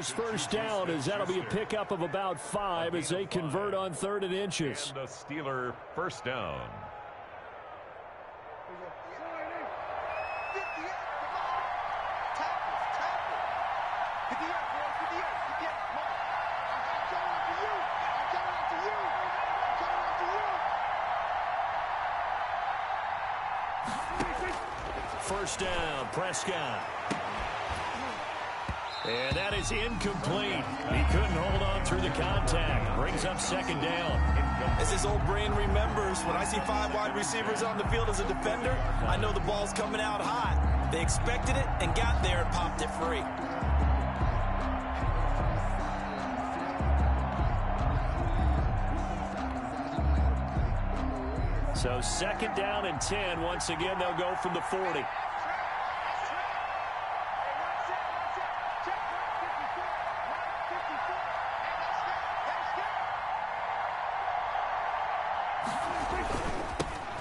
Steelers first down, as that'll be a pickup of about 5 as they convert on 3rd and inches. And the Steeler first down. First down, Prescott. And that is incomplete. He couldn't hold on through the contact. Brings up 2nd down. As his old brain remembers, when I see 5 wide receivers on the field as a defender, I know the ball's coming out hot. They expected it and got there and popped it free. So 2nd down and 10. Once again, they'll go from the 40.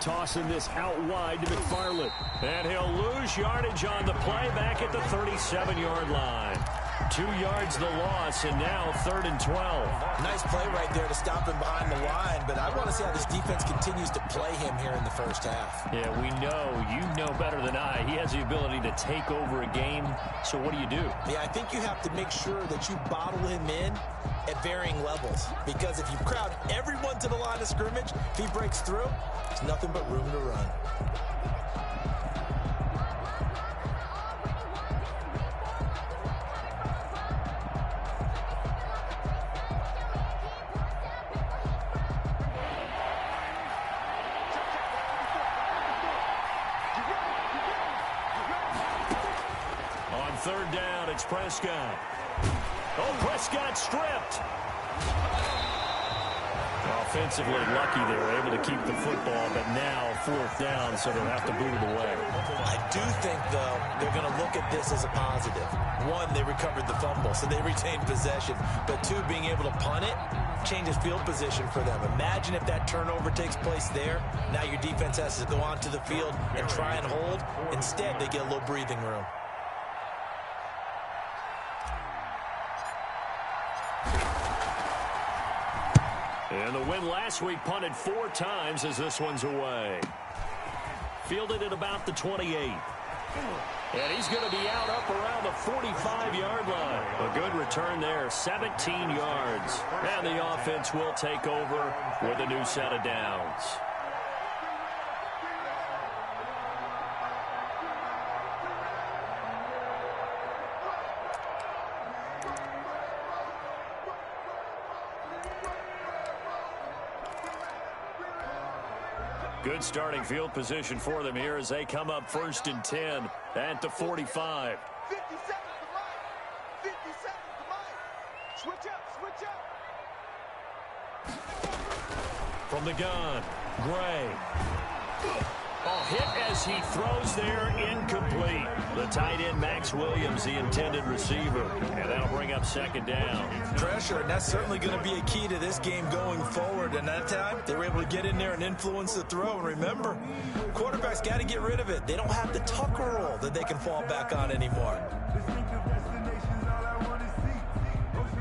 Tossing this out wide to McFarland. And he'll lose yardage on the play back at the 37-yard line. 2 yards the loss, and now 3rd and 12. Nice play right there to stop him behind the line, but I want to see how this defense continues to play him here in the first half. Yeah, we know. You know better than I. He has the ability to take over a game, so what do you do? Yeah, I think you have to make sure that you bottle him in at varying levels, because if you crowd everyone to the line of scrimmage, if he breaks through, there's nothing but room to run. On 3rd down, it's Prescott. Oh, Prescott stripped. Offensively lucky they were able to keep the football, but now 4th down, so they'll have to boot it away. I do think, though, they're going to look at this as a positive. 1, they recovered the fumble, so they retained possession. But 2, being able to punt it changes field position for them. Imagine if that turnover takes place there. Now your defense has to go onto the field and try and hold. Instead, they get a little breathing room. And the win last week punted 4 times as this one's away. Fielded at about the 28. And he's going to be out up around the 45-yard line. A good return there, 17 yards. And the offense will take over with a new set of downs. Good starting field position for them here as they come up 1st and 10 at the 45. 50 seconds to Mike. 50 seconds to Mike. Switch up, switch up. From the gun, Gray. Oh, hit as he throws there, incomplete. The tight end, Max Williams, the intended receiver. And that'll bring up 2nd down. Pressure, and that's certainly going to be a key to this game going forward. And that time, they were able to get in there and influence the throw. And remember, quarterbacks got to get rid of it. They don't have the Tucker roll that they can fall back on anymore.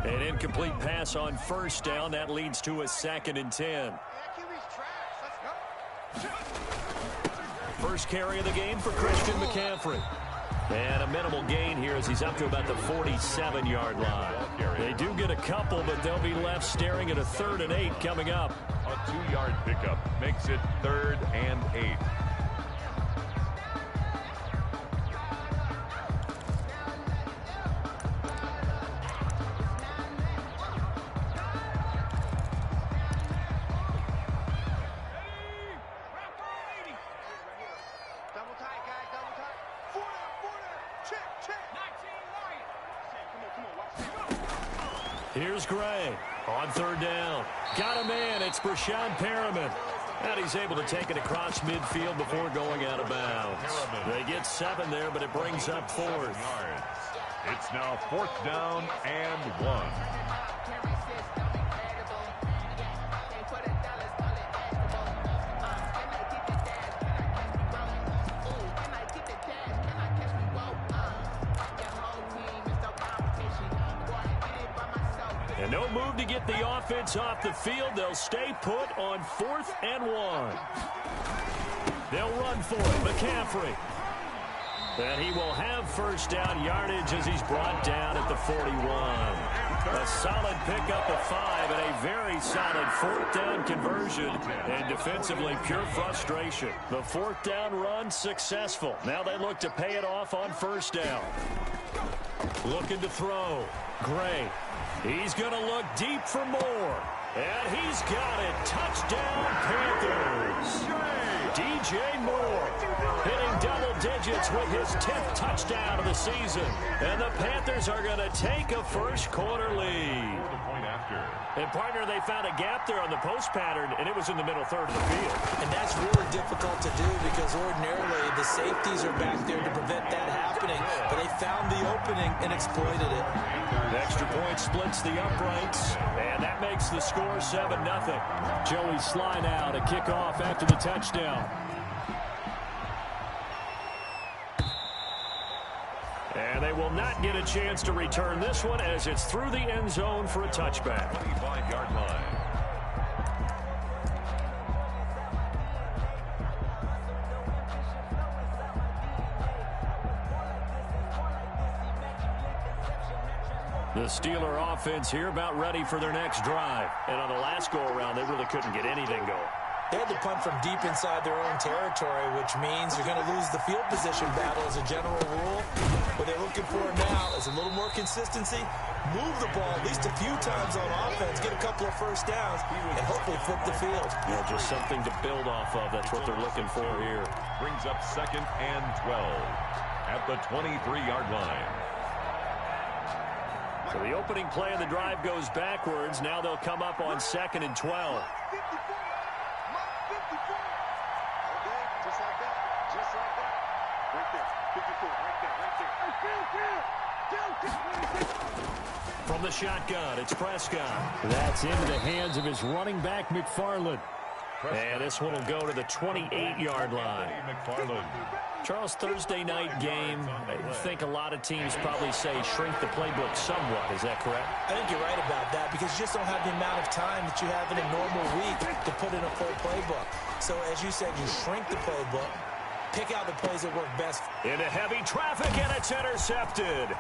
An incomplete pass on 1st down. That leads to a 2nd and 10. First carry of the game for Christian McCaffrey. And a minimal gain here as he's up to about the 47-yard line. They do get a couple, but they'll be left staring at a 3rd and 8 coming up. A 2-yard pickup makes it 3rd and 8. Here's Gray on 3rd down. Got a man. It's Brashad Perriman. And he's able to take it across midfield before going out of bounds. They get 7 there, but it brings up 4th. It's now 4th down and 1. And no move to get the offense off the field. They'll stay put on 4th and 1. They'll run for it. McCaffrey. And he will have first down yardage as he's brought down at the 41. A solid pickup of 5 and a very solid 4th down conversion. And defensively, pure frustration. The 4th down run successful. Now they look to pay it off on first down. Looking to throw. Gray. He's going to look deep for more. And he's got it. Touchdown, Panthers. DJ Moore hitting double digits with his 10th touchdown of the season. And the Panthers are going to take a first quarter lead. And, partner, they found a gap there on the post pattern, and it was in the middle third of the field. And that's really difficult to do because ordinarily the safeties are back there to prevent that happening. But they found the opening and exploited it. The extra point splits the uprights, and that makes the score 7-0. Joey Sly now to kick off after the touchdown. And they will not get a chance to return this one as it's through the end zone for a touchback. 25-yard line. The Steeler offense here about ready for their next drive. And on the last go-around, they really couldn't get anything going. They had to punt from deep inside their own territory, which means you're going to lose the field position battle as a general rule. What they're looking for now is a little more consistency, move the ball at least a few times on offense, get a couple of first downs, and hopefully flip the field. Yeah, just something to build off of. That's what they're looking for here. Brings up 2nd and 12 at the 23-yard line. So the opening play of the drive goes backwards. Now they'll come up on 2nd and 12. From the shotgun, it's Prescott. That's into the hands of his running back, McFarland. And this one will go to the 28-yard line. Charles, Thursday night game, I think a lot of teams probably say shrink the playbook somewhat. Is that correct? I think you're right about that because you just don't have the amount of time that you have in a normal week to put in a full playbook. So, as you said, you shrink the playbook, pick out the plays that work best. Into heavy traffic, and it's intercepted.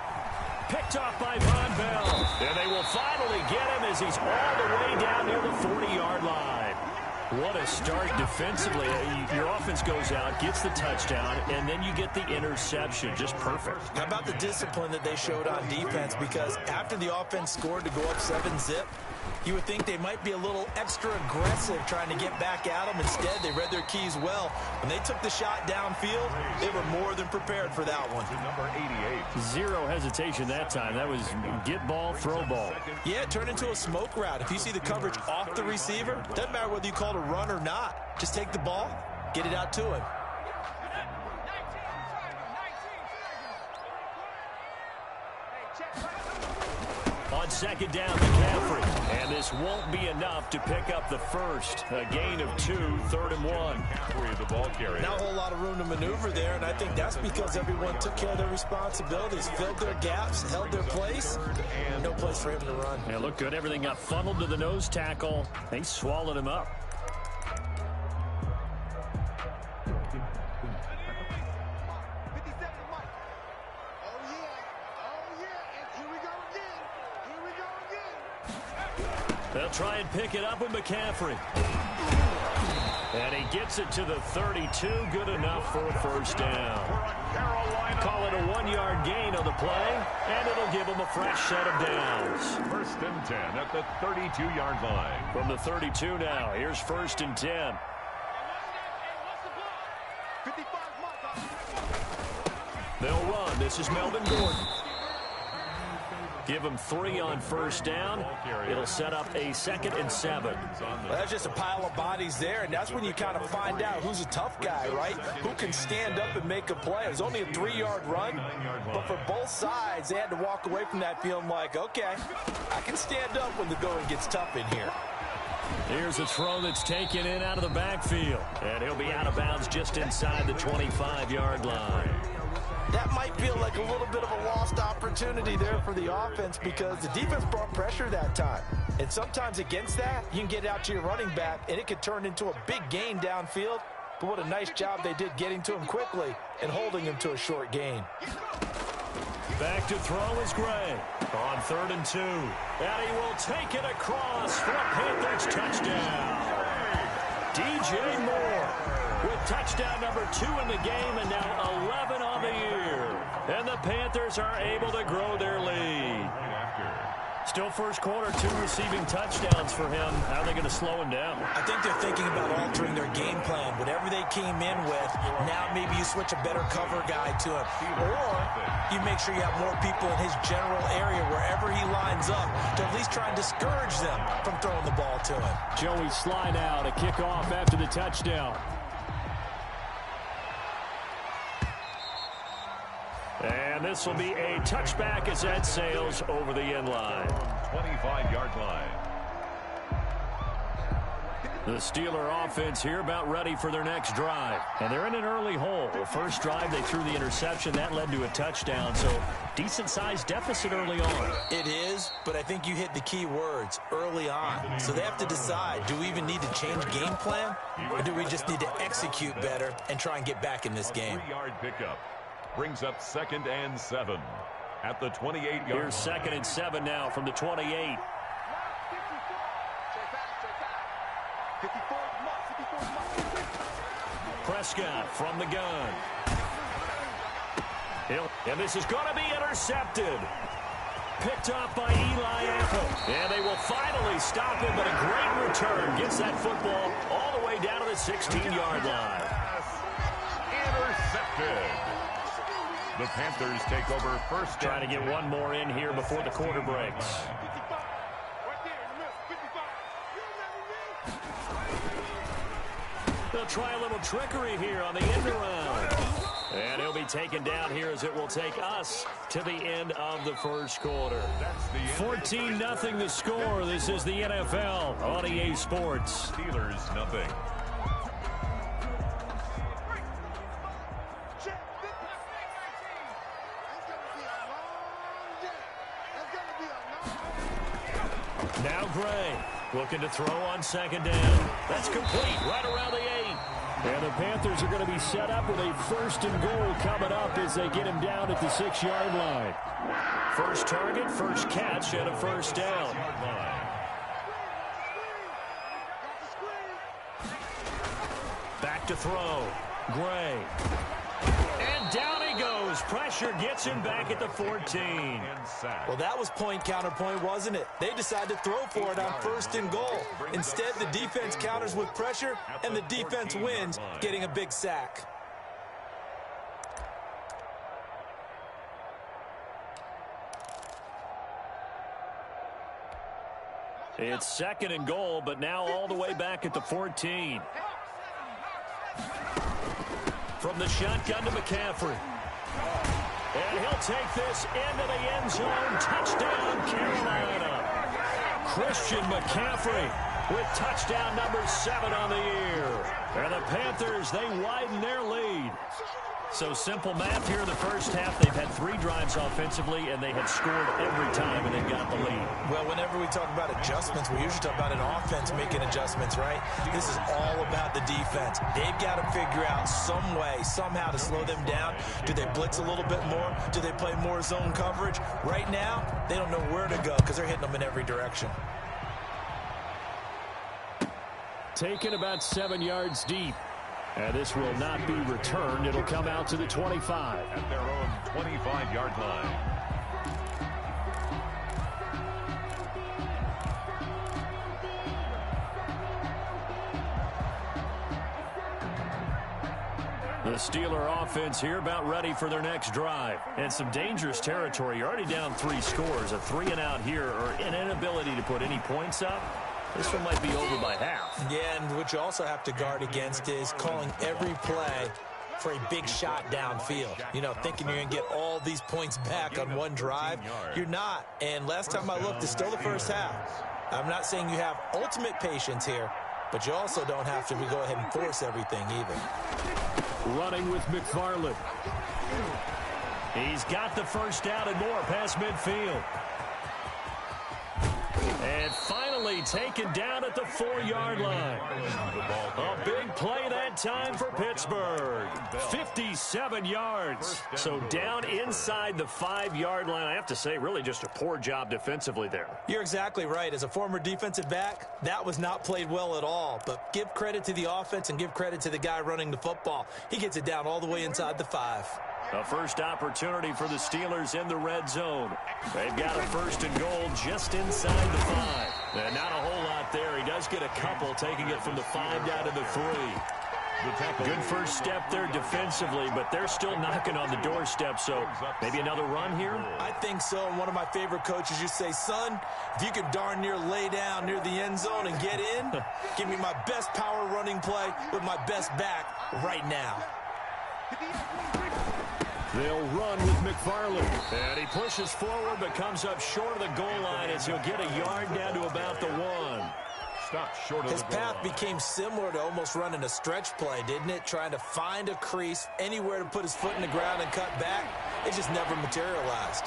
Picked off by Von Bell. And they will finally get him as he's all the way down near the 40-yard line. What a start defensively. Your offense goes out, gets the touchdown, and then you get the interception. Just perfect. How about the discipline that they showed on defense? Because after the offense scored to go up 7-zip, you would think they might be a little extra aggressive trying to get back at them. Instead, they read their keys well. When they took the shot downfield, they were more than prepared for that one. Number 88. Zero hesitation that time. That was get ball, throw ball. Yeah, it turned into a smoke route. If you see the coverage off the receiver, doesn't matter whether you call it a run or not. Just take the ball, get it out to him. On 2nd down, McCaffrey. And this won't be enough to pick up the first. A gain of 2, 3rd and 1. McCaffrey, the ball carrier. Not a whole lot of room to maneuver there, and I think that's because everyone took care of their responsibilities, filled their gaps, held their place. No place for him to run. Yeah, looked good. Everything got funneled to the nose tackle. They swallowed him up. They'll try and pick it up with McCaffrey. And he gets it to the 32. Good enough for a first down. Call it a 1-yard gain on the play, and it'll give him a fresh set of downs. 1st and 10 at the 32-yard line. From the 32 now, here's 1st and 10. They'll run. This is Melvin Gordon. Give him 3 on first down. It'll set up a 2nd and 7. Well, that's just a pile of bodies there, and that's when you kind of find out who's a tough guy, right? Who can stand up and make a play. It was only a 3-yard run, but for both sides, they had to walk away from that feeling like, okay, I can stand up when the going gets tough in here. Here's a throw that's taken in out of the backfield, and he'll be out of bounds just inside the 25-yard line. that might feel like a little bit of a lost opportunity there for the offense because the defense brought pressure that time. And sometimes against that, you can get out to your running back, and it could turn into a big gain downfield. But what a nice job they did getting to him quickly and holding him to a short gain. Back to throw is Gray on 3rd and 2. And he will take it across for a Panthers touchdown. DJ Moore with touchdown number 2 in the game and now 11 on the year. And the Panthers are able to grow their lead. Still first quarter, 2 receiving touchdowns for him. How are they going to slow him down? I think they're thinking about altering their game plan. Whatever they came in with, now maybe you switch a better cover guy to him. Or you make sure you have more people in his general area wherever he lines up to at least try and discourage them from throwing the ball to him. Joey Sly now to kick off after the touchdown. And this will be a touchback as that sails over the end line. 25-yard line. The Steeler offense here about ready for their next drive. And they're in an early hole. The first drive, they threw the interception. That led to a touchdown. So decent-sized deficit early on. It is, but I think you hit the key words, early on. So they have to decide, do we even need to change game plan? Or do we just need to execute better and try and get back in this game? 3-yard pickup. Brings up 2nd and 7 at the 28-yard line. Here's 2nd and 7 now from the 28. Prescott from the gun. And this is going to be intercepted. Picked off by Eli Apple. And they will finally stop him, but a great return. Gets that football all the way down to the 16-yard line. Intercepted. The Panthers take over first. Trying to get one more in here before the quarter breaks. They'll try a little trickery here on the end around. And he'll be taken down here as it will take us to the end of the first quarter. 14-0 the score. This is the NFL on EA Sports. Steelers nothing. Now Gray looking to throw on 2nd down. That's complete right around the 8. And the Panthers are going to be set up with a 1st and goal coming up as they get him down at the 6-yard line. First target, first catch, and a 1st down. Back to throw. Gray. And down he goes. Pressure gets him back at the 14. Well, that was point counterpoint, wasn't it? They decided to throw for it on 1st and goal. Instead, the defense counters with pressure, and the defense wins, getting a big sack. It's 2nd and goal, but now all the way back at the 14. From the shotgun to McCaffrey. And he'll take this into the end zone. Touchdown, Carolina. Christian McCaffrey with touchdown number 7 on the year. And the Panthers, they widen their lead. So simple math here in the first half. They've had 3 drives offensively, and they have scored every time, and they've got the lead. Well, whenever we talk about adjustments, we usually talk about an offense making adjustments, right? This is all about the defense. They've got to figure out some way, somehow to slow them down. Do they blitz a little bit more? Do they play more zone coverage? Right now, they don't know where to go because they're hitting them in every direction. Taken about 7 yards deep. And this will not be returned. It'll come out to the 25. At their own 25-yard line. The Steeler offense here about ready for their next drive. And some dangerous territory. You're already down 3 scores. A 3-and-out here, or an inability to put any points up. This one might be over by half. Yeah, and what you also have to guard against is calling every play for a big shot downfield. You know, thinking you're going to get all these points back on one drive. You're not. And last time I looked, it's still the first half. I'm not saying you have ultimate patience here, but you also don't have to go ahead and force everything either. Running with McFarland. He's got the first down and more past midfield. And finally taken down at the 4-yard line. A big play that time for Pittsburgh. 57 yards. So down inside the 5-yard line. I have to say, really just a poor job defensively there. You're exactly right. As a former defensive back, that was not played well at all. But give credit to the offense and give credit to the guy running the football. He gets it down all the way inside the 5. A first opportunity for the Steelers in the red zone. They've got a first and goal just inside the 5. And not a whole lot there. He does get a couple, taking it from the 5 down to the 3. Good first step there defensively, but they're still knocking on the doorstep, so maybe another run here? I think so, and one of my favorite coaches used to say, son, if you can darn near lay down near the end zone and get in, give me my best power running play with my best back right now. They'll run with McFarland. And he pushes forward but comes up short of the goal line as he'll get a yard down to about the 1. Stop short of His the goal path line. became similar to almost running a stretch play, didn't it? Trying to find a crease, anywhere to put his foot in the ground and cut back. It just never materialized.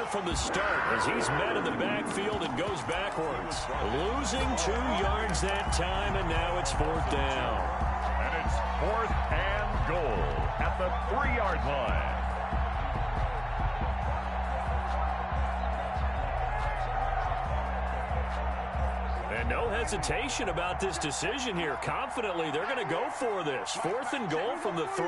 From the start as he's met in the backfield and goes backwards. Losing 2 yards that time, and now it's 4th down. And it's 4th and goal at the 3-yard line. And no hesitation about this decision here. Confidently, they're going to go for this. 4th and goal from the 3.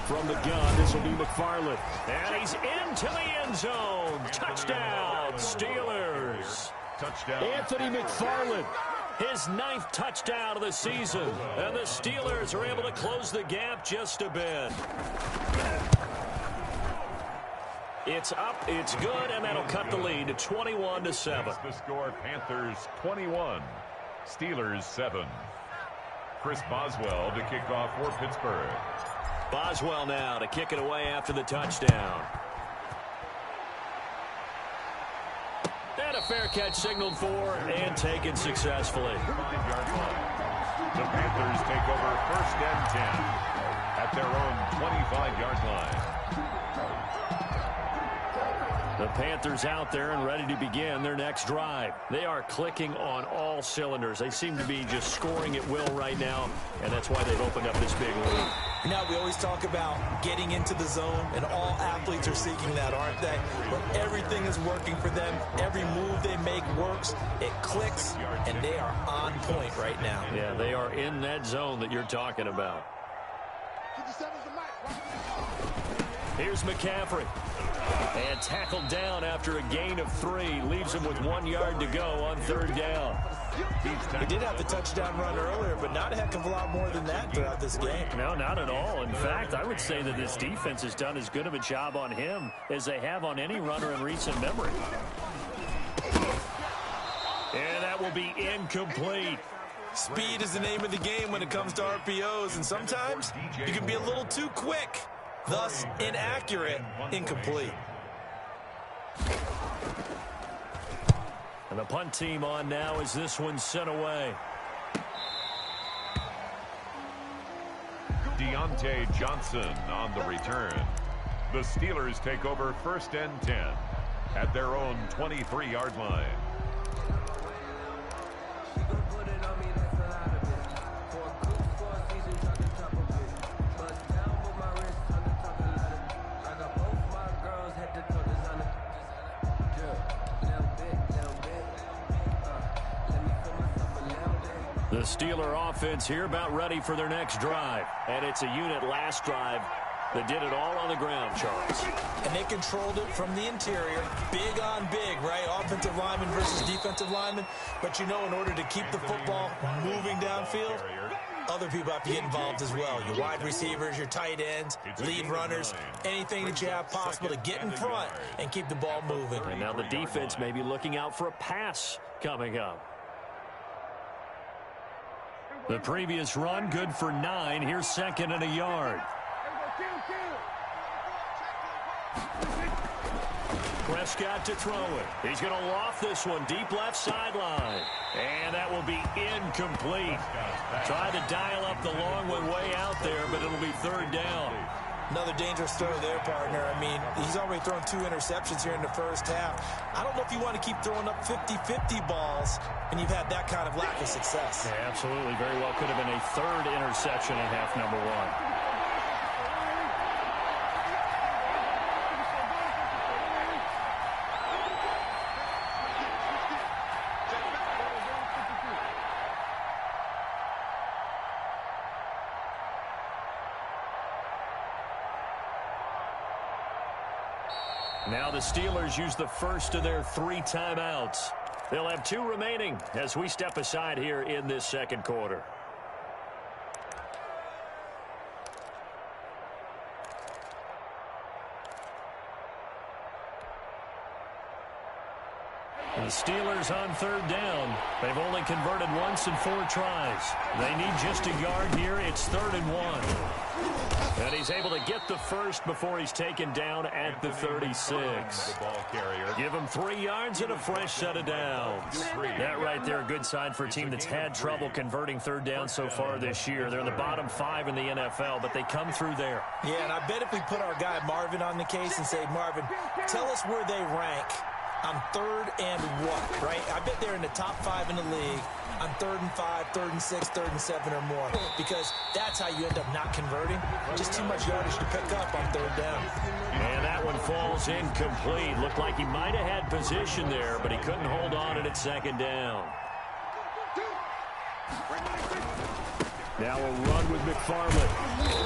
From the gun, this will be McFarland. And he's into the end zone. Touchdown, Steelers. Touchdown. Anthony McFarland, his 9th touchdown of the season. And the Steelers are able to close the gap just a bit. It's up, it's good, and that'll cut the lead to 21-7. The score, Panthers 21, Steelers 7. Chris Boswell to kick off for Pittsburgh. Boswell now to kick it away after the touchdown. And a fair catch signaled for and taken successfully. 5-yard line. The Panthers take over 1st and 10 at their own 25-yard line. The Panthers out there and ready to begin their next drive. They are clicking on all cylinders. They seem to be just scoring at will right now, and that's why they've opened up this big lead. Now, we always talk about getting into the zone, and all athletes are seeking that, aren't they? Where everything is working for them. Every move they make works. It clicks, and they are on point right now. Yeah, they are in that zone that you're talking about. Here's McCaffrey. And tackled down after a gain of 3. Leaves him with 1 yard to go on 3rd down. He did have the touchdown run earlier, but not a heck of a lot more than that throughout this game. No, not at all. In fact, I would say that this defense has done as good of a job on him as they have on any runner in recent memory. And that will be incomplete. Speed is the name of the game when it comes to RPOs, and sometimes you can be a little too quick. Thus, inaccurate, incomplete. And the punt team on now as this one's sent away. Deontay Johnson on the return. The Steelers take over 1st and 10 at their own 23-yard line. The Steeler offense here about ready for their next drive. And it's a unit last drive that did it all on the ground, Charles. And they controlled it from the interior. Big on big, right? Offensive lineman versus defensive lineman. But you know, in order to keep the football moving downfield, other people have to get involved as well. Your wide receivers, your tight ends, lead runners, anything that you have possible to get in front and keep the ball moving. And now the defense may be looking out for a pass coming up. The previous run, good for 9. Here's 2nd and a yard. Prescott to throw it. He's going to loft this one deep left sideline. And that will be incomplete. Tried to dial up the long one way out there, but it'll be third down. Another dangerous throw there, partner. I mean, he's already thrown 2 interceptions here in the first half. I don't know if you want to keep throwing up 50-50 balls when you've had that kind of lack of success. Yeah, absolutely. Very well could have been a third interception in half number 1. Now the Steelers use the first of their 3 timeouts. They'll have 2 remaining as we step aside here in this second quarter. And the Steelers on third down. They've only converted once in 4 tries. They need just a yard here. It's 3rd and 1. And he's able to get the first before he's taken down at the 36. Give him 3 yards and a fresh set of downs. That right there, a good sign for a team that's had trouble converting third down so far this year. They're in the bottom 5 in the NFL, but they come through there. Yeah, and I bet if we put our guy Marvin on the case and say, Marvin, tell us where they rank on 3rd and what, right? I bet they're in the top 5 in the league on 3rd and 5, 3rd and 6, 3rd and 7 or more, because that's how you end up not converting. Just too much yardage to pick up on 3rd down. And that one falls incomplete. Looked like he might have had position there, but he couldn't hold on at 2nd down. Now a run with McFarland.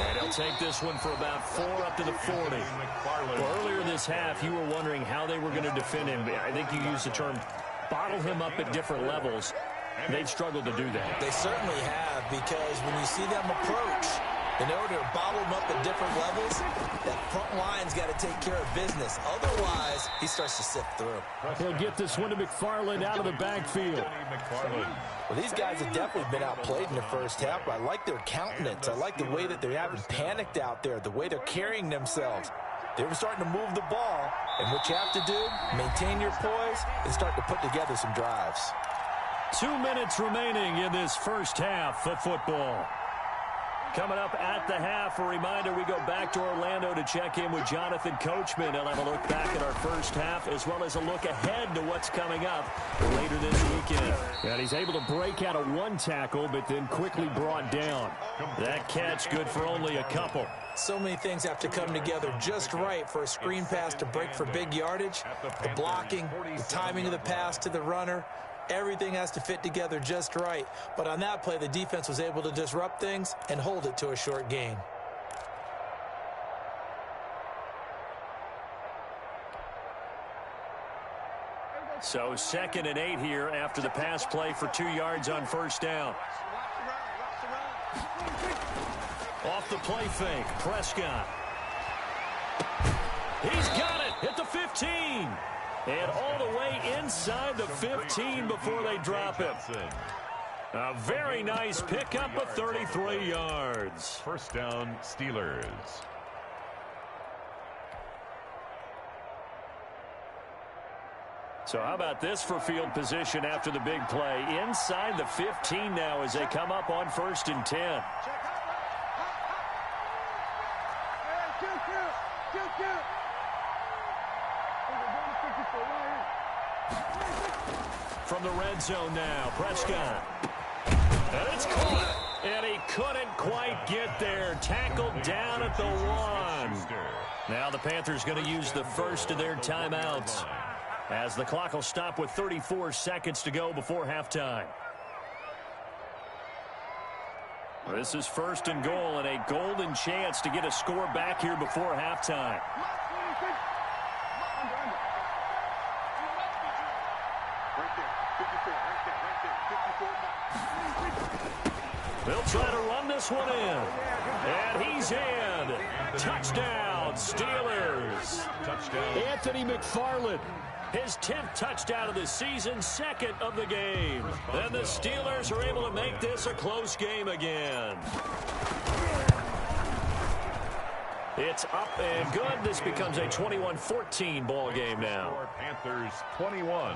And he'll take this one for about 4 up to the 40. Well, earlier this half, you were wondering how they were going to defend him. I think you used the term bottle him up at different levels. They've struggled to do that. They certainly have, because when you see them approach, in order to bottle them up at different levels, that front line's got to take care of business. Otherwise, he starts to sift through. He'll get this one to McFarland out of the backfield. Well, these guys have definitely been outplayed in the first half, but I like their countenance. I like the way that they haven't panicked out there, the way they're carrying themselves. They were starting to move the ball, and what you have to do, maintain your poise and start to put together some drives. 2 minutes remaining in this first half of football. Coming up at the half, a reminder, we go back to Orlando to check in with Jonathan Coachman. He'll have a look back at our first half, as well as a look ahead to what's coming up later this weekend. And he's able to break out of 1 tackle, but then quickly brought down. That catch good for only a couple. So many things have to come together just right for a screen pass to break for big yardage. The blocking, the timing of the pass to the runner, everything has to fit together just right. But on that play, the defense was able to disrupt things and hold it to a short gain. So 2nd and 8 here after the pass play for 2 yards on first down. Off the play fake, Prescott. He's got it at the 15. And all the way inside the 15 before they drop it. A very nice pickup of 33 yards. First down, Steelers. So how about this for field position after the big play? Inside the 15 now as they come up on 1st and 10. From the red zone now, Prescott. And it's caught. And he couldn't quite get there. Tackled down at the 1. Now the Panthers going to use the first of their timeouts, as the clock will stop with 34 seconds to go before halftime. This is 1st and goal, and a golden chance to get a score back here before halftime. They'll try to run this one in. And he's in. Touchdown, Steelers. Touchdown. Anthony McFarland. His 10th touchdown of the season, 2nd of the game. And the Steelers are able to make this a close game again. It's up and good. This becomes a 21-14 ball game now. Panthers 21,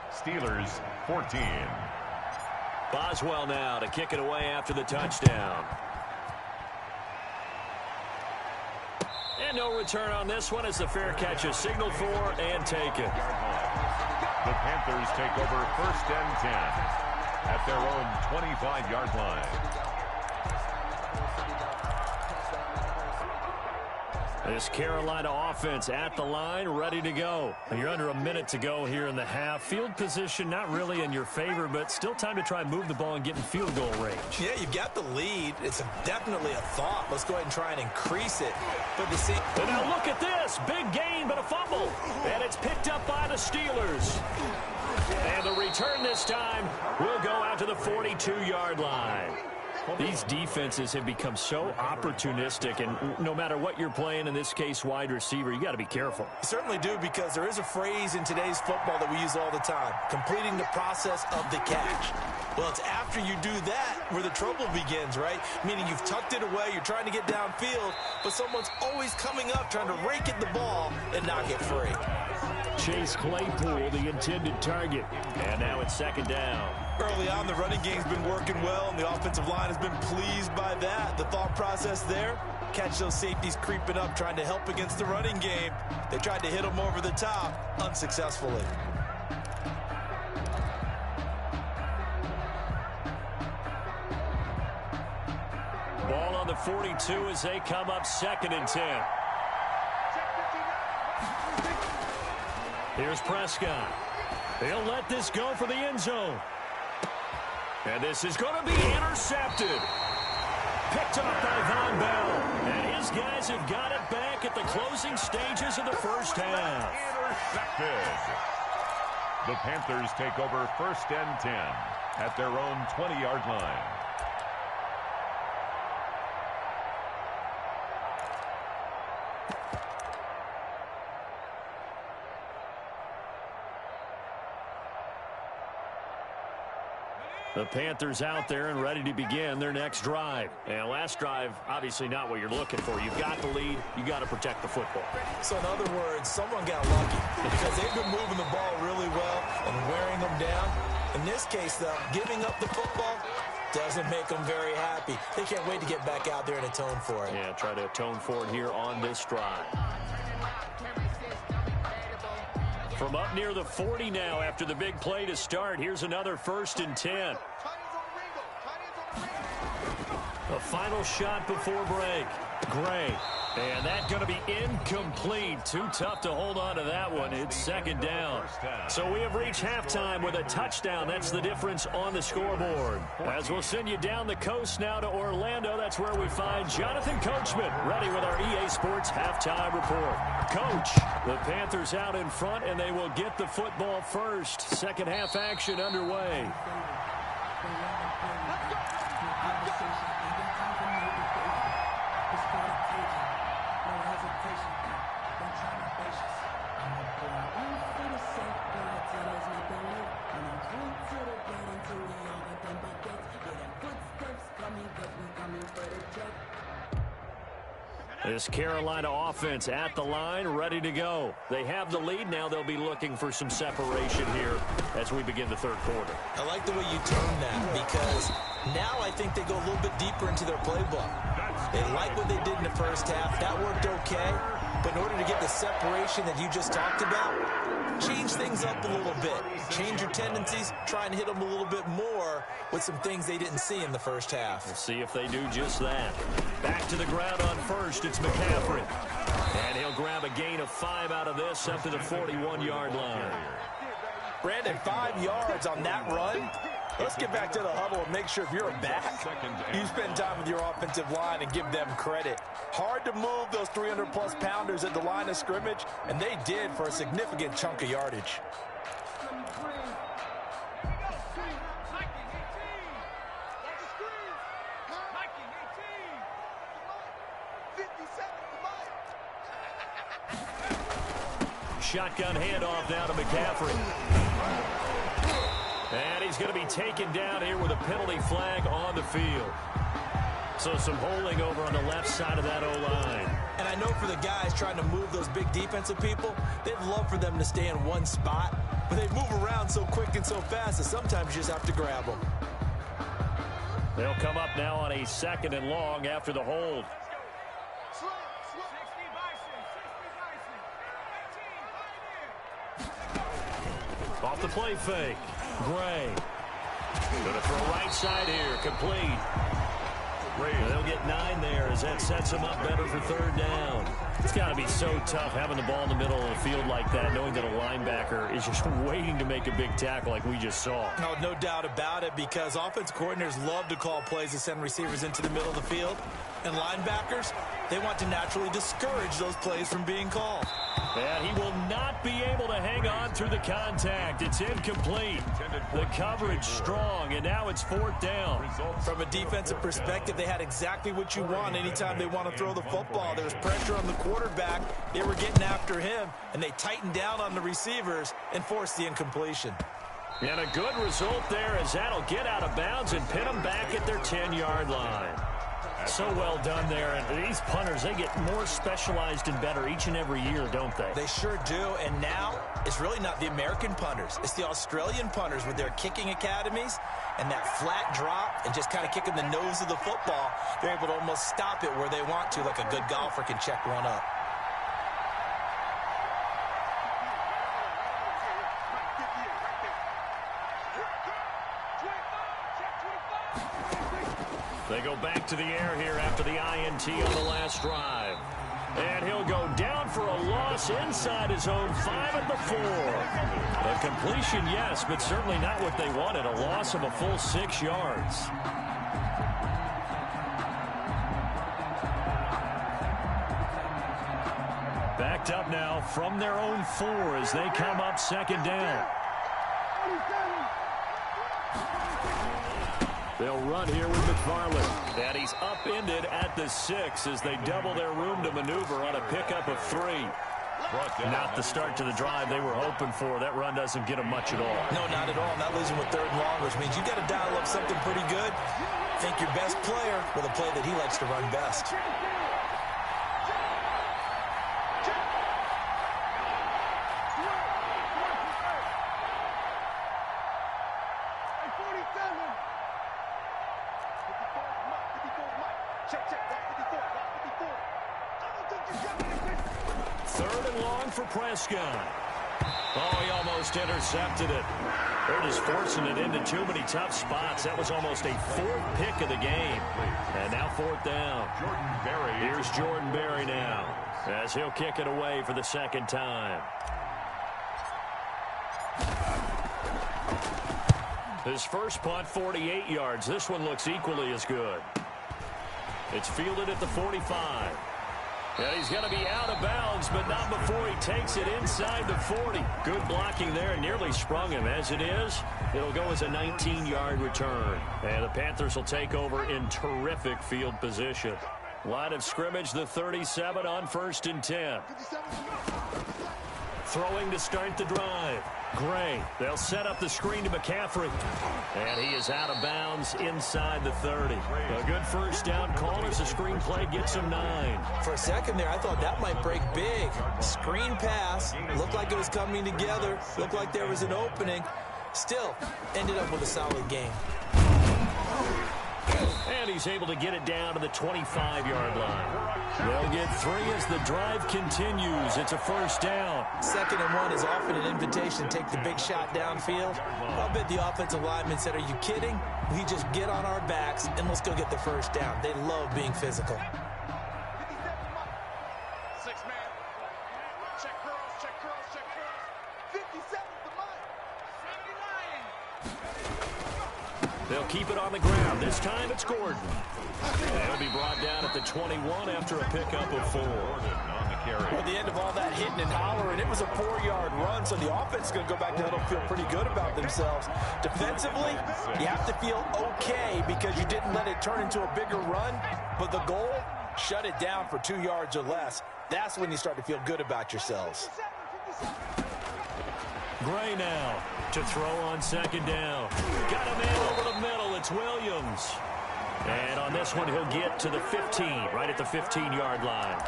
Steelers 14. Boswell now to kick it away after the touchdown. And no return on this one as the fair catch is signaled for and taken. The Panthers take over 1st and 10 at their own 25-yard line. This Carolina offense at the line, ready to go. You're under a minute to go here in the half. Field position not really in your favor, but still time to try and move the ball and get in field goal range. Yeah, you've got the lead. It's definitely a thought. Let's go ahead and try and increase it. But the same. And now look at this. Big gain, but a fumble. And it's picked up by the Steelers. And the return this time will go out to the 42-yard line. These defenses have become so opportunistic, and no matter what you're playing, in this case wide receiver, you got to be careful. You certainly do, because there is a phrase in today's football that we use all the time, completing the process of the catch. Well, it's after you do that where the trouble begins, right? Meaning you've tucked it away, you're trying to get downfield, but someone's always coming up trying to rake at the ball and knock it free. Chase Claypool, the intended target. And now it's 2nd down. Early on, the running game's been working well, and the offensive line has been pleased by that. The thought process there, catch those safeties creeping up, trying to help against the running game. They tried to hit them over the top, unsuccessfully. Ball on the 42 as they come up 2nd and 10. Here's Prescott. He'll let this go for the end zone. And this is going to be intercepted. Picked up by Von Bell. And his guys have got it back at the closing stages of the first half. Intercepted. The Panthers take over 1st and 10 at their own 20-yard line. The Panthers out there and ready to begin their next drive. And last drive, obviously not what you're looking for. You've got the lead. You got to protect the football. So in other words, someone got lucky because they've been moving the ball really well and wearing them down. In this case, though, giving up the football doesn't make them very happy. They can't wait to get back out there and atone for it. Yeah, try to atone for it here on this drive. From up near the 40 now after the big play to start. Here's another 1st and 10. A final shot before break. Gray. And that's going to be incomplete. Too tough to hold on to that one. It's 2nd down. So we have reached halftime with a touchdown. That's the difference on the scoreboard. As we'll send you down the coast now to Orlando, that's where we find Jonathan Coachman ready with our EA Sports halftime report. Coach, the Panthers out in front, and they will get the football first. Second half action underway. This Carolina offense at the line, ready to go. They have the lead. Now they'll be looking for some separation here as we begin the 3rd quarter. I like the way you turn that, because now I think they go a little bit deeper into their playbook. They like what they did in the first half. That worked okay. But in order to get the separation that you just talked about, change things up a little bit. Change your tendencies. Try and hit them a little bit more with some things they didn't see in the first half. We'll see if they do just that. Back to the ground on first. It's McCaffrey. And he'll grab a gain of 5 out of this up to the 41-yard line. Brandon, 5 yards on that run. Let's get back to the huddle and make sure if you're a back, you spend time with your offensive line and give them credit. Hard to move those 300-plus pounders at the line of scrimmage, and they did for a significant chunk of yardage. Shotgun handoff now to McCaffrey. And he's going to be taken down here with a penalty flag on the field. So some holding over on the left side of that O-line. And I know for the guys trying to move those big defensive people, they'd love for them to stay in one spot, but they move around so quick and so fast that sometimes you just have to grab them. They'll come up now on a 2nd and long after the hold. Off the play fake. Gray. Going to throw right side here. Complete. They'll get 9 there as that sets them up better for 3rd down. It's got to be so tough having the ball in the middle of the field like that, knowing that a linebacker is just waiting to make a big tackle like we just saw. No doubt about it, because offense coordinators love to call plays to send receivers into the middle of the field. And linebackers, they want to naturally discourage those plays from being called. And he will not be able to hang on through the contact. It's incomplete. The coverage strong, and now it's 4th down. From a defensive perspective, they had exactly what you want anytime they want to throw the football. There's pressure on the quarterback. They were getting after him, and they tightened down on the receivers and forced the incompletion. And a good result there as that'll get out of bounds and pin them back at their 10-yard line. So well done there. And these punters, they get more specialized and better each and every year, don't they? They sure do. And now it's really not the American punters. It's the Australian punters with their kicking academies and that flat drop and just kind of kicking the nose of the football. They're able to almost stop it where they want to, like a good golfer can check one up. They go back to the air here after the INT on the last drive. And he'll go down for a loss inside his own 5 at the 4. A completion, yes, but certainly not what they wanted. A loss of a full 6 yards. Backed up now from their own 4 as they come up 2nd down. They'll run here with McFarland. And he's upended at the 6 as they double their room to maneuver on a pickup of 3. Not the start to the drive they were hoping for. That run doesn't get them much at all. No, not at all. Not losing with 3rd and long, which means you got to dial up something pretty good. Think your best player with a play that he likes to run best. Prescott. Oh, he almost intercepted it. They're just forcing it into too many tough spots. That was almost a 4th pick of the game. And now 4th down. Here's Jordan Berry now as he'll kick it away for the 2nd time. His first punt, 48 yards. This one looks equally as good. It's fielded at the 45. And he's going to be out of bounds, but not before he takes it inside the 40. Good blocking there, nearly sprung him. As it is, it'll go as a 19-yard return. And the Panthers will take over in terrific field position. Line of scrimmage, the 37 on 1st and 10. Throwing to start the drive. Gray. They'll set up the screen to McCaffrey. And he is out of bounds inside the 30. A good first down call as the screen play gets him 9. For a second there, I thought that might break big. Screen pass. Looked like it was coming together. Looked like there was an opening. Still, ended up with a solid game. And he's able to get it down to the 25-yard line. They'll get 3 as the drive continues. It's a first down. 2nd and 1 is often an invitation to take the big shot downfield. I'll bet the offensive lineman said, "Are you kidding? We just get on our backs and let's go get the first down." They love being physical. 6-man. Check curls, check curls, check curls. 57 the mic. They'll keep it on the ground. This time it's Gordon. And he'll be brought down at the 21 after a pickup of 4. At the end of all that hitting and hollering, it was a 4-yard run, so the offense is going to go back to huddle, feel pretty good about themselves. Defensively, you have to feel okay because you didn't let it turn into a bigger run, but the goal, shut it down for 2 yards or less. That's when you start to feel good about yourselves. Gray now to throw on 2nd down. Got a man over the middle. It's Williams. And on this one, he'll get to the 15, right at the 15-yard line.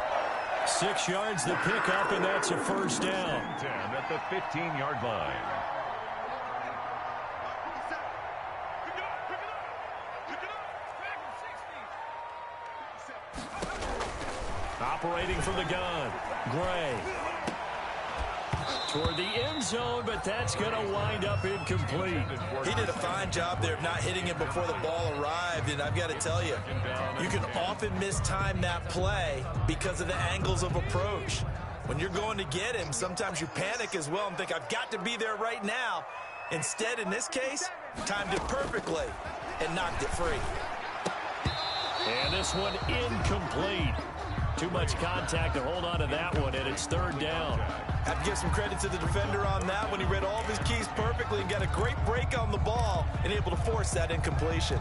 6 yards the pickup, and that's a first down. 10 at the 15-yard line. Operating from the gun, Gray. Toward the end zone, but that's going to wind up incomplete. He did a fine job there of not hitting him before the ball arrived, and I've got to tell you, you can often mistime that play because of the angles of approach. When you're going to get him, sometimes you panic as well and think, I've got to be there right now. Instead, in this case, timed it perfectly and knocked it free. And this one incomplete. Too much contact to hold on to that one, and it's third down. Have to give some credit to the defender on that one. He read all of his keys perfectly and got a great break on the ball and able to force that incompletion.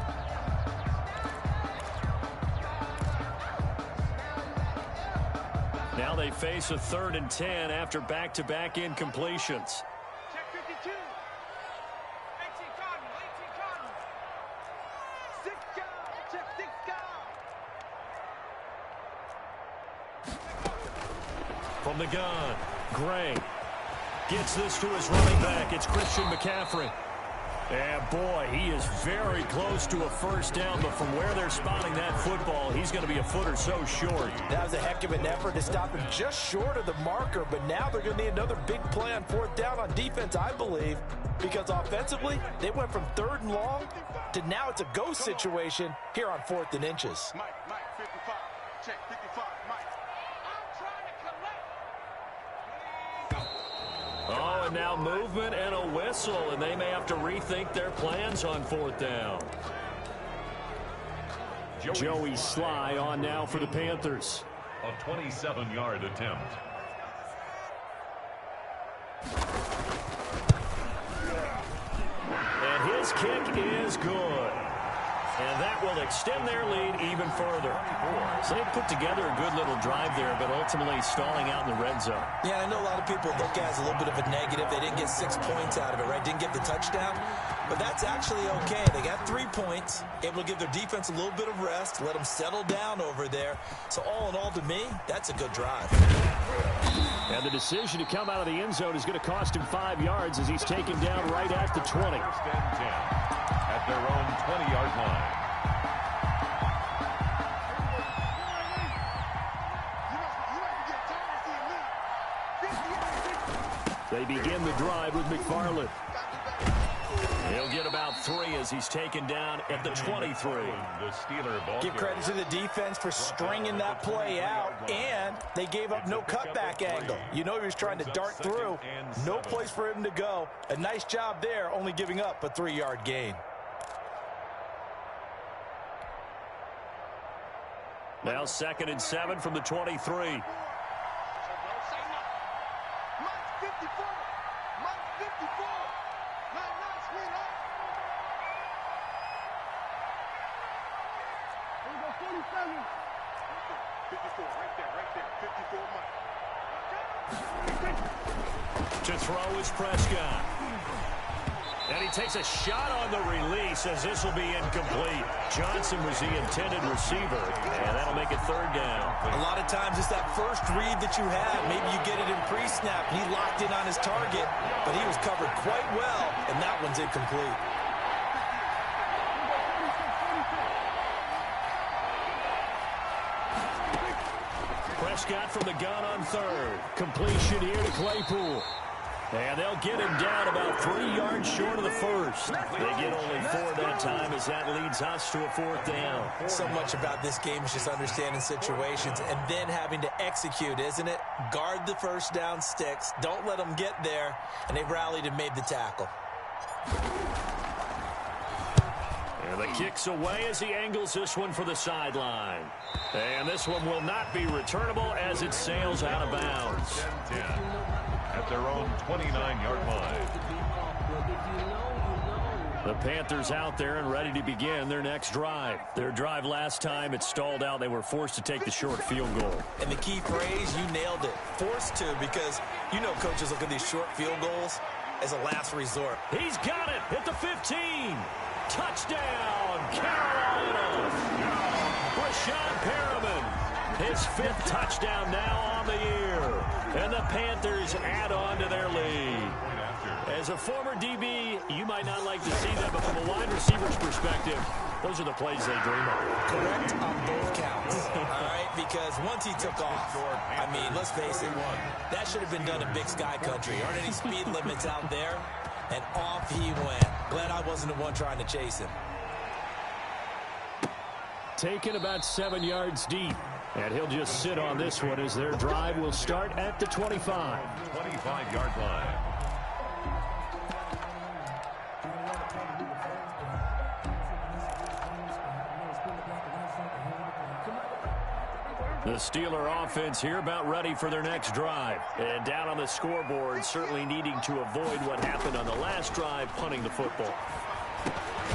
Now they face a 3rd and 10 after back-to-back incompletions. Check 52. 18 Cotton. 18 Cotton. 6 guard. Check 6 guard. From the gun, Gray gets this to his running back. It's Christian McCaffrey. And boy, he is very close to a first down, but from where they're spotting that football, he's going to be a foot or so short. That was a heck of an effort to stop him just short of the marker, but now they're going to need another big play on 4th down on defense, I believe, because offensively, they went from 3rd and long to now it's a go situation here on 4th and inches. Mike, 55. Check 55. Mike. I'm trying to collect. Oh, and now movement and a whistle, and they may have to rethink their plans on 4th down. Joey Sly on now for the Panthers. A 27-yard attempt. And his kick is good. And that will extend their lead even further. So they put together a good little drive there, but ultimately stalling out in the red zone. Yeah, I know a lot of people look at it as a little bit of a negative. They didn't get 6 points out of it, right? Didn't get the touchdown. But that's actually okay. They got 3 points, able to give their defense a little bit of rest, let them settle down over there. So all in all, to me, that's a good drive. And the decision to come out of the end zone is going to cost him 5 yards as he's taken down right at the 20. First and 10 at their own 20-yard line. They begin the drive with McFarland. He'll get about 3 as he's taken down at the 23. The Steeler ball. Give credit to the defense for stringing that play out, and they gave up no cutback angle. You know he was trying to dart through. No place for him to go. A nice job there, only giving up a 3-yard gain. Now 2nd and 7 from the 23. To throw is Prescott. And he takes a shot on the release as this will be incomplete. Johnson was the intended receiver, and that'll make it 3rd down. A lot of times it's that first read that you have. Maybe you get it in pre-snap. He locked in on his target, but he was covered quite well, and that one's incomplete. Prescott from the gun on 3rd. Completion here to Claypool. And they'll get him down about 3 yards short of the first. They get only 4 that time as that leads us to a 4th down. So much about this game is just understanding situations and then having to execute, isn't it? Guard the first down sticks. Don't let them get there. And they rallied and made the tackle. And the kick's away as he angles this one for the sideline. And this one will not be returnable as it sails out of bounds. 10 at their own 29-yard line. The Panthers out there and ready to begin their next drive. Their drive last time, it stalled out. They were forced to take the short field goal. And the key phrase, you nailed it. Forced to, because you know coaches look at these short field goals. as a last resort. He's got it at the 15. Touchdown, Carolina. Rashad Perriman, his 5th touchdown now on the year. And the Panthers add on to their lead. As a former DB, you might not like to see that, but from a wide receiver's perspective, those are the plays they dream of. Correct on both counts. All right, because once he took off, I mean, let's face it, that should have been done in Big Sky Country. Aren't any speed limits out there? And off he went. Glad I wasn't the one trying to chase him. Taken about 7 yards deep. And he'll just sit on this one as their drive will start at the 25. 25-yard line. The Steeler offense here about ready for their next drive. And down on the scoreboard, certainly needing to avoid what happened on the last drive, punting the football.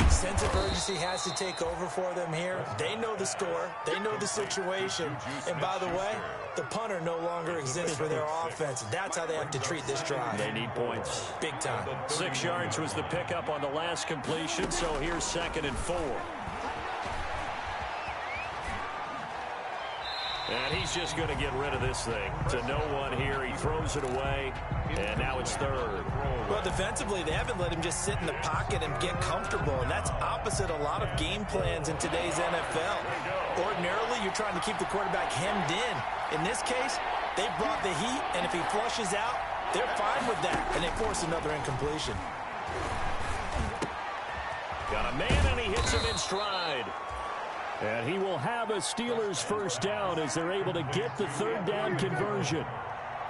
Sense of urgency has to take over for them here. They know the score. They know the situation. And by the way, the punter no longer exists for their offense. That's how they have to treat this drive. They need points. Big time. 6 yards was the pickup on the last completion, so here's 2nd and 4. And he's just going to get rid of this thing. To no one here. He throws it away, and now it's 3rd. Well, defensively, they haven't let him just sit in the pocket and get comfortable, and that's opposite a lot of game plans in today's NFL. Ordinarily, you're trying to keep the quarterback hemmed in. In this case, they brought the heat, and if he flushes out, they're fine with that, and they force another incompletion. Got a man, and he hits him in stride. And he will have a Steelers 1st down as they're able to get the 3rd down conversion.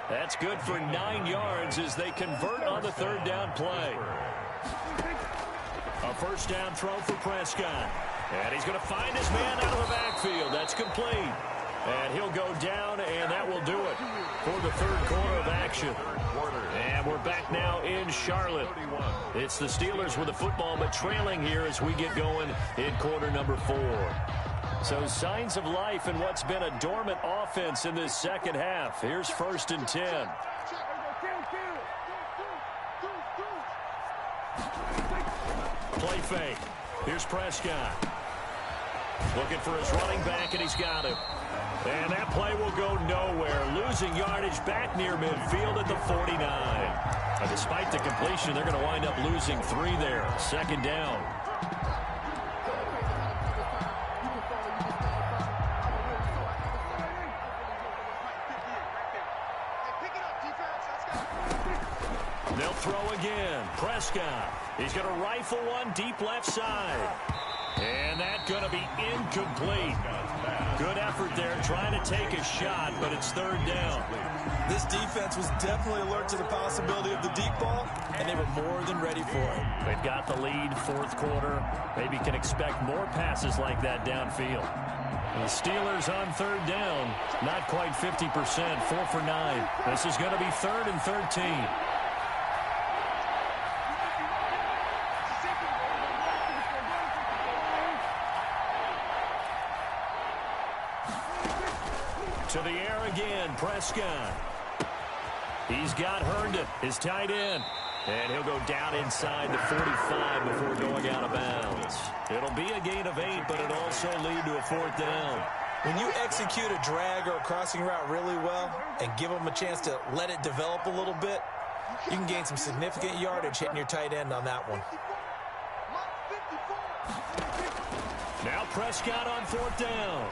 That's good for 9 yards as they convert on the 3rd down play. A 1st down throw for Prescott. And he's going to find his man out of the backfield. That's complete. And he'll go down, and that will do it for the 3rd quarter of action. And we're back now in Charlotte. It's the Steelers with the football, but trailing here as we get going in quarter number 4. So signs of life in what's been a dormant offense in this 2nd half. Here's 1st and 10. Play fake. Here's Prescott. Looking for his running back, and he's got him. And that play will go nowhere. Losing yardage back near midfield at the 49. Now, despite the completion, they're going to wind up losing 3 there. 2nd down. They'll throw again. Prescott. He's going to rifle one deep left side. And that's going to be incomplete. Good effort there trying to take a shot, but it's 3rd down. This defense was definitely alert to the possibility of the deep ball, and they were more than ready for it. They've got the lead, 4th quarter. Maybe can expect more passes like that downfield. The Steelers on 3rd down, not quite 50%, 4 for 9. This is going to be 3rd and 13. To the air again, Prescott. He's got Herndon, his tight end. And he'll go down inside the 45 before going out of bounds. It'll be a gain of 8, but it'll also lead to a 4th down. When you execute a drag or a crossing route really well and give them a chance to let it develop a little bit, you can gain some significant yardage hitting your tight end on that one. Now Prescott on 4th down.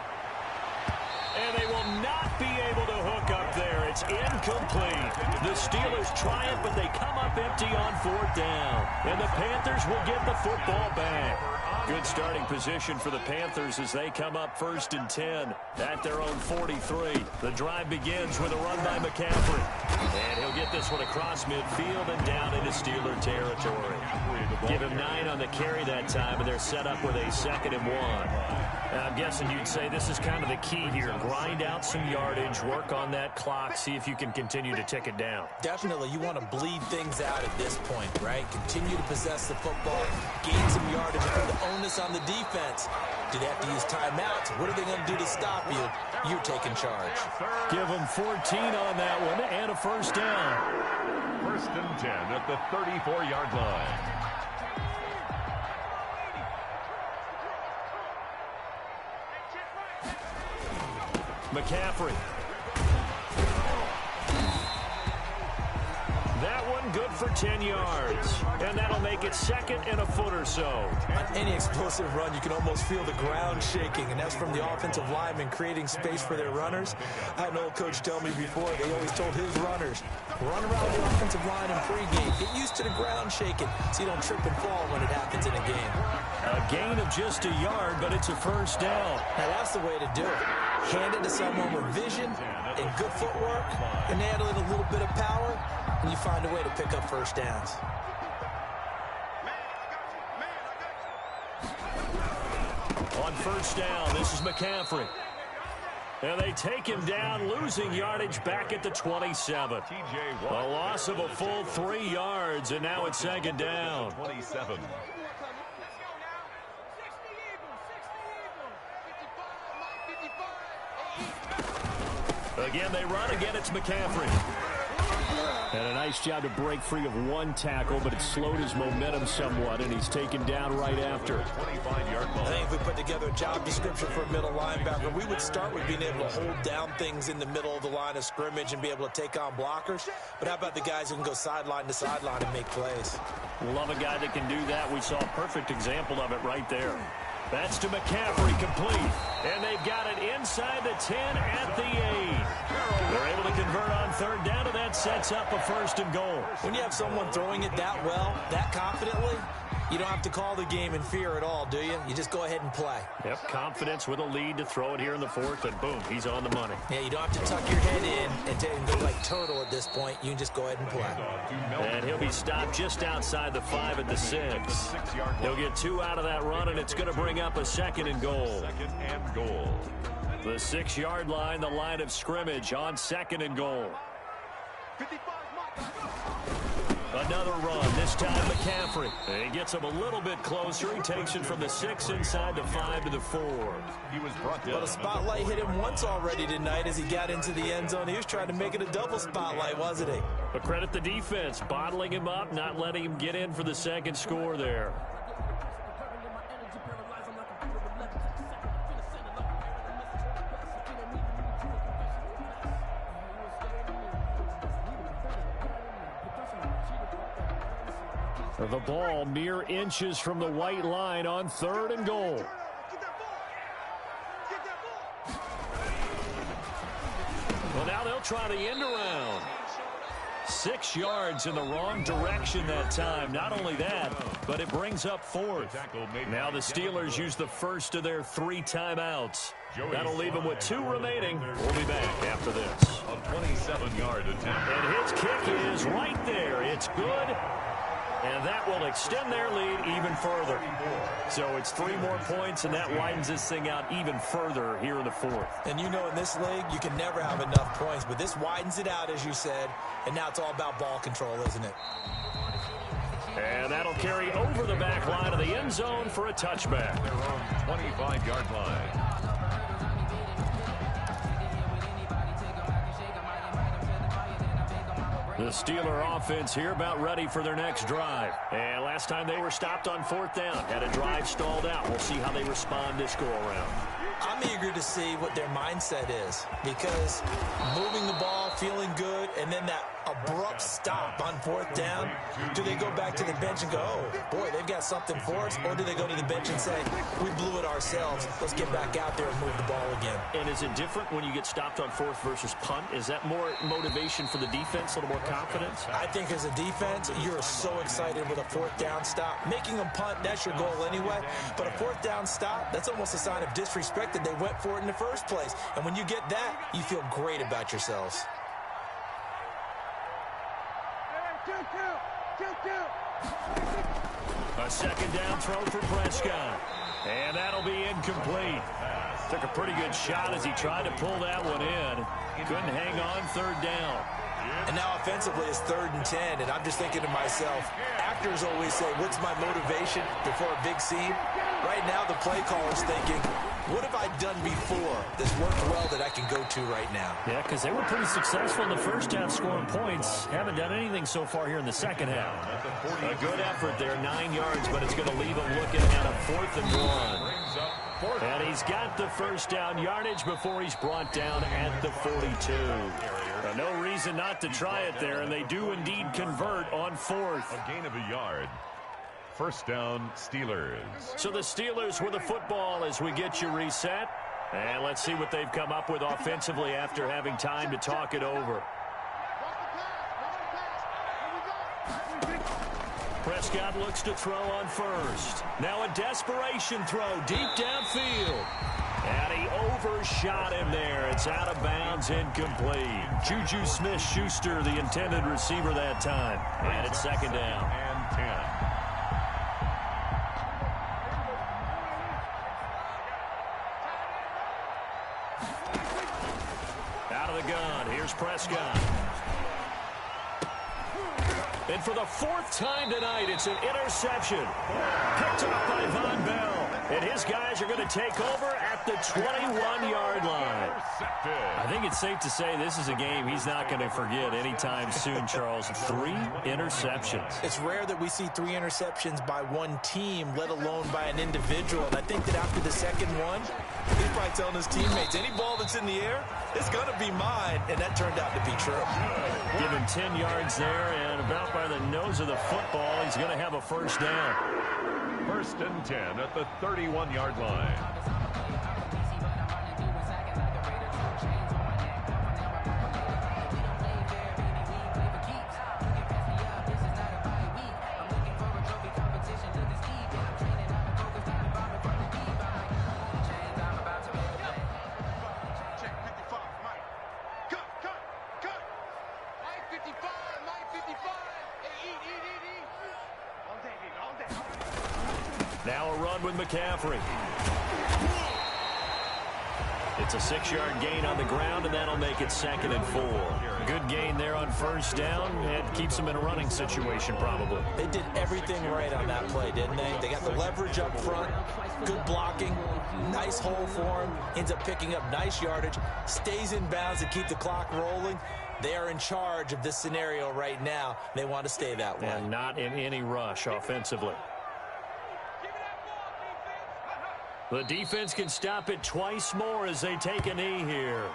And they will not be able to hook up there. It's incomplete. The Steelers try it, but they come up empty on 4th down. And the Panthers will get the football back. Good starting position for the Panthers as they come up 1st and 10 at their own 43. The drive begins with a run by McCaffrey. And he'll get this one across midfield and down into Steeler territory. Give him 9 on the carry that time, and they're set up with a 2nd and 1. I'm guessing you'd say this is kind of the key here. Grind out some yardage, work on that clock, see if you can continue to tick it down. Definitely, you want to bleed things out at this point, right? Continue to possess the football, gain some yardage, and put the onus on the defense. Do they have to use timeouts? What are they going to do to stop you? You're taking charge. Give them 14 on that one and a 1st down. First and 10 at the 34-yard line. McCaffrey. That one good for 10 yards. And that'll make it second and a foot or so. On any explosive run, you can almost feel the ground shaking, and that's from the offensive linemen creating space for their runners. I had an old coach tell me before, they always told his runners, run around the offensive line in pregame. Get used to the ground shaking so you don't trip and fall when it happens in a game. A gain of just a yard, but it's a first down. Now, that's the way to do it. Hand it to someone with vision and good footwork, and add in a little bit of power, and you find a way to pick up first downs. On first down, this is McCaffrey. And they take him down, losing yardage back at the 27. A loss of a full 3 yards, and now it's second down. 27. Again, they run. Again, it's McCaffrey. And a nice job to break free of one tackle, but it slowed his momentum somewhat, and he's taken down right after. 25-yard I ball. think if we put together a job description for a middle linebacker, we would start with being able to hold down things in the middle of the line of scrimmage and be able to take on blockers. But how about the guys who can go sideline to sideline and make plays? Love a guy that can do that. We saw a perfect example of it right there. That's to McCaffrey, complete. And they've got it inside the 10 at the 8. They're able to convert on third down, and that sets up a first and goal. When you have someone throwing it that well, that confidently, you don't have to call the game in fear at all, do you? You just go ahead and play. Yep, confidence with a lead to throw it here in the fourth, and boom, he's on the money. Yeah, you don't have to tuck your head in and go like turtle at this point. You can just go ahead and play. And he'll be stopped just outside the 5 at the 6. He'll get 2 out of that run, and it's going to bring up a second and goal. Second and goal. The 6-yard line, the line of scrimmage on second and goal. 55 Another run, this time McCaffrey. He gets him a little bit closer. He takes it from the 6 inside the 5 to the 4. He was brought down. Well, the spotlight hit him once already tonight as he got into the end zone. He was trying to make it a double spotlight, wasn't he? But credit the defense, bottling him up, not letting him get in for the second score there. The ball mere inches from the white line on third and goal. Well, now they'll try the end around. 6 yards in the wrong direction that time. Not only that, but it brings up fourth. Now the Steelers use the first of their 3 timeouts. That'll leave them with 2 remaining. We'll be back after this. A 27-yard attempt. And his kick is right there. It's good. And that will extend their lead even further. So it's 3 more points, and that widens this thing out even further here in the fourth. And you know in this league, you can never have enough points. But this widens it out, as you said. And now it's all about ball control, isn't it? And that'll carry over the back line of the end zone for a touchback. Their own 25-yard line. The Steeler offense here about ready for their next drive. And last time they were stopped on fourth down, had a drive stalled out. We'll see how they respond this go-around. I'm eager to see what their mindset is, because moving the ball, feeling good, and then that abrupt stop on fourth down, do they go back to the bench and go, oh, boy, they've got something for us, or do they go to the bench and say, we blew it ourselves, let's get back out there and move the ball again? And is it different when you get stopped on fourth versus punt? Is that more motivation for the defense, a little more confidence? I think as a defense, you're so excited with a fourth down stop. Making them punt, that's your goal anyway. But a fourth down stop, that's almost a sign of disrespect that they went for it in the first place. And when you get that, you feel great about yourselves. A second down throw for Prescott. And that'll be incomplete. Took a pretty good shot as he tried to pull that one in. Couldn't hang on third down. And now offensively it's 3rd and 10, and I'm just thinking to myself, actors always say, what's my motivation before a big scene? Right now the play caller's thinking, what have I done before that's worked well that I can go to right now? Yeah, because they were pretty successful in the first half scoring points. Haven't done anything so far here in the second half. A good effort there, 9 yards, but it's going to leave them looking at a 4th and 1. And he's got the first down yardage before he's brought down at the 42. No reason not to try it there, and they do indeed convert on 4th. A gain of a yard. First down, Steelers. So the Steelers with the football as we get you reset. And let's see what they've come up with offensively after having time to talk it over. Prescott looks to throw on first. Now a desperation throw deep downfield. And he overshot him there. It's out of bounds, incomplete. Juju Smith-Schuster, the intended receiver that time. And it's 2nd down. And 10. Out of the gun, here's Prescott. And for the 4th time tonight, it's an interception. Picked up by Von Bell. And his guys are going to take over at the 21-yard line. I think it's safe to say this is a game he's not going to forget anytime soon, Charles. 3 interceptions. It's rare that we see 3 interceptions by one team, let alone by an individual. And I think that after the second one, he's probably telling his teammates, any ball that's in the air, it's going to be mine. And that turned out to be true. Give him 10 yards there, and about by the nose of the football, he's going to have a first down. 1st and 10 at the 31-yard line. Now a run with McCaffrey. It's a 6-yard gain on the ground, and that'll make it 2nd and 4. Good gain there on first down. It keeps them in a running situation, probably. They did everything right on that play, didn't they? They got the leverage up front, good blocking, nice hole for him, ends up picking up nice yardage, stays in bounds to keep the clock rolling. They are in charge of this scenario right now. They want to stay that way. And not in any rush offensively. The defense can stop it twice more as they take a knee here.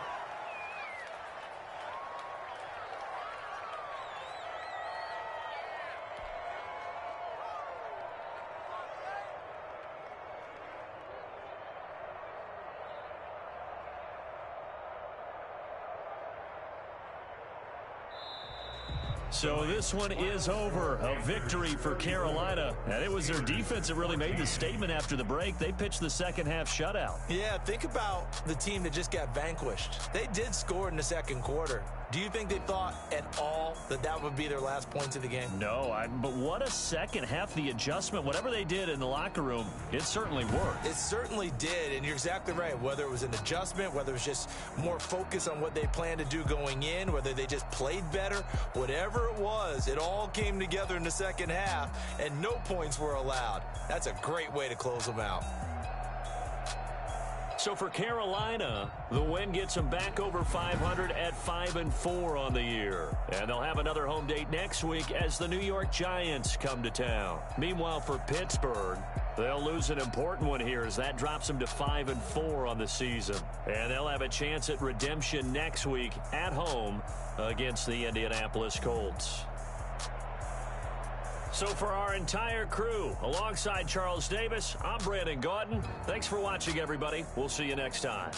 So this one is over. A victory for Carolina. And it was their defense that really made the statement after the break. They pitched the second half shutout. Yeah, think about the team that just got vanquished. They did score in the second quarter. Do you think they thought at all that that would be their last points of the game? No, but what a second half. The adjustment, whatever they did in the locker room, it certainly worked. It certainly did, and you're exactly right. Whether it was an adjustment, whether it was just more focus on what they planned to do going in, whether they just played better, whatever it was, it all came together in the second half, and no points were allowed. That's a great way to close them out. So for Carolina, the win gets them back over 500 at 5-4 on the year. And they'll have another home date next week as the New York Giants come to town. Meanwhile, for Pittsburgh, they'll lose an important one here as that drops them to 5-4 on the season. And they'll have a chance at redemption next week at home against the Indianapolis Colts. So for our entire crew, alongside Charles Davis, I'm Brandon Gaudin. Thanks for watching, everybody. We'll see you next time.